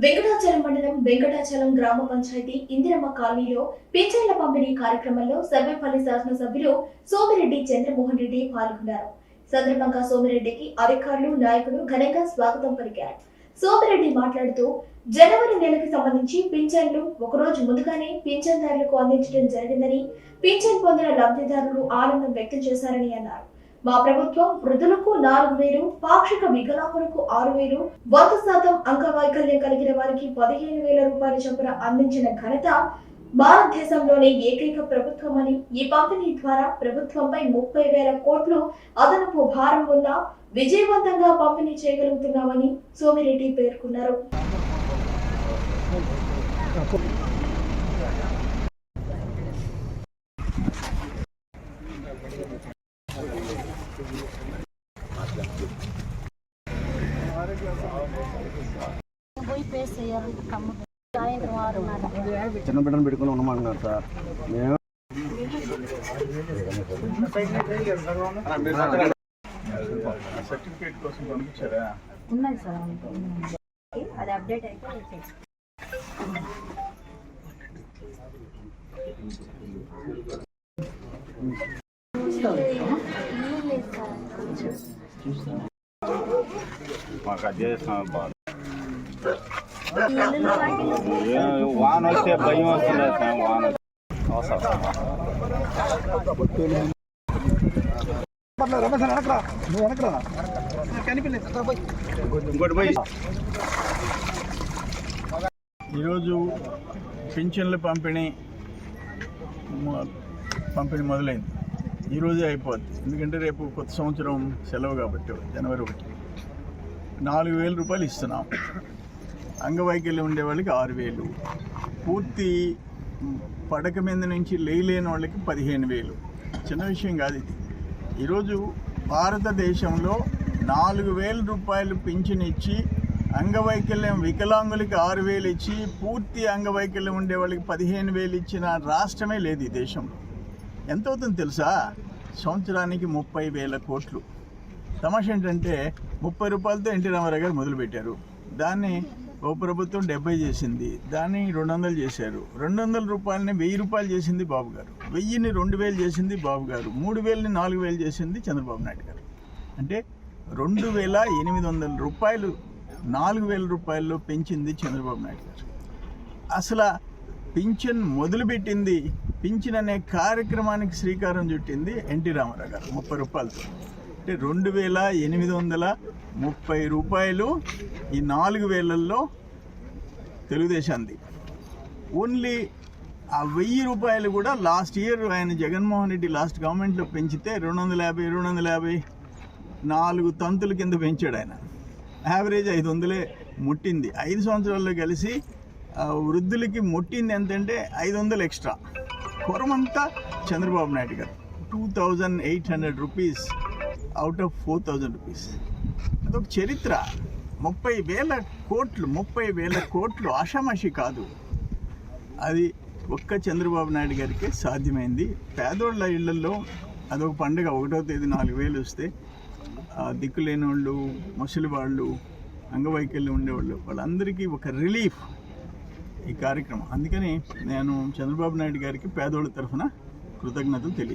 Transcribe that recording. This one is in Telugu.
వెంకటాచలం మండలం వెంకటాచలం గ్రామ పంచాయతీ ఇందిరమ్మ కాలనీలో పింఛన్ల పంపిణీ కార్యక్రమంలో సర్వేపల్లి శాసనసభ్యులు సోమిరెడ్డి చంద్రమోహన్ రెడ్డి పాల్గొన్నారు. సందర్భంగా సోమిరెడ్డికి అధికారులు, నాయకులు ఘనంగా స్వాగతం పలికారు. సోమిరెడ్డి మాట్లాడుతూ జనవరి నెలకి సంబంధించి పింఛన్లు ఒకరోజు ముందుగానే పింఛన్దారులకు అందించడం జరిగిందని, పింఛన్ పొందిన లబ్ధిదారులు ఆనందం వ్యక్తం చేశారని అన్నారు. మా ప్రభుత్వం వృద్ధులకు 4,000, పాక్షిక వికలాంగులకు 6,000, 100% అంగవైకల్యం కలిగిన వారికి 15,000 రూపాయల చొప్పున అందించిన ఘనత భారతదేశంలోనే ఏకైక ప్రభుత్వమని, ఈ పంపిణీ ద్వారా ప్రభుత్వంపై 30,000 కోట్లు అదనపు భారం ఉన్నా విజయవంతంగా పంపిణీ చేయగలుగుతున్నామని సోమిరెడ్డి పేర్కొన్నారు. చిన్న బిడ్డను పెట్టుకుని ఉన్నామన్నారు సార్. మేము సర్టిఫికేట్ కోసం పంపించారా? ఉన్నాయి సార్, అది అప్డేట్ అయితే మాకు అదే వాన వస్తే భయం వస్తుంది. వాన ఇంకోటి పోయి ఈరోజు పింఛన్ల పంపిణీ మొదలైంది. ఈరోజే అయిపోద్ది, ఎందుకంటే రేపు కొత్త సంవత్సరం సెలవు కాబట్టి జనవరి 1 4,000 రూపాయలు ఇస్తున్నాం. అంగవైకల్యం ఉండే వాళ్ళకి 6,000, పూర్తి పడక మీద నుంచి లేని వాళ్ళకి 15,000. చిన్న విషయం కాదు ఇది. ఈరోజు భారతదేశంలో 4,000 రూపాయలు పింఛన్ ఇచ్చి, అంగవైకల్యం వికలాంగులకి 6,000 ఇచ్చి, పూర్తి అంగవైకల్యం ఉండే వాళ్ళకి 15,000 ఇచ్చిన రాష్ట్రమే లేదు ఈ దేశంలో. ఎంత అవుతుంది తెలుసా? సంవత్సరానికి 30,000 కోట్లు. తమాషా ఏంటంటే 30 రూపాయలతో ఎన్టీ రామారావు గారు మొదలుపెట్టారు. దాన్ని ఓ ప్రభుత్వం 70 చేసింది, దాన్ని 200 చేశారు. 200 రూపాయలని 1000 రూపాయలు చేసింది బాబు గారు, 1000ని 2,000 చేసింది బాబు గారు, 3,000ని 4,000 చేసింది చంద్రబాబు నాయుడు గారు. అంటే 2,800 రూపాయలు 4,000 రూపాయల్లో పెంచింది చంద్రబాబు నాయుడు గారు. అసలు పింఛన్ మొదలుపెట్టింది, పింఛన్ అనే కార్యక్రమానికి శ్రీకారం చుట్టింది ఎన్టీ రామారావు గారు 30 రూపాయలతో. అంటే 2,830 రూపాయలు ఈ 4,000ల్లో తెలుగుదేశాంది. ఓన్లీ ఆ 1,000 రూపాయలు కూడా లాస్ట్ ఇయర్ ఆయన జగన్మోహన్ రెడ్డి లాస్ట్ గవర్నమెంట్లో పెంచితే 250 4 తంతుల కింద పెంచాడు ఆయన. యావరేజ్ 500 ముట్టింది. 5 సంవత్సరాల్లో కలిసి వృద్ధులకి ముట్టింది ఎంతంటే 500 ఎక్స్ట్రా. కొరమంతా చంద్రబాబు నాయుడు గారు 2,800 రూపీస్ అవుట్ ఆఫ్ 4,000 రూపీస్. అదొక చరిత్ర. 30,000 కోట్లు ఆషామాషి కాదు. అది ఒక్క చంద్రబాబు నాయుడు గారికి సాధ్యమైంది. పేదోళ్ళ ఇళ్లలో అదొక పండుగ. 1వ తేదీ 4,000 వస్తే దిక్కులేని వాళ్ళు, ముసలి వాళ్ళు, అంగవైకల్యం ఉండేవాళ్ళు, వాళ్ళందరికీ ఒక రిలీఫ్ ఈ కార్యక్రమం. అందుకని నేను చంద్రబాబు నాయుడు గారికి పేదోళ్ళ తరఫున కృతజ్ఞతలు తెలియజేస్తాను.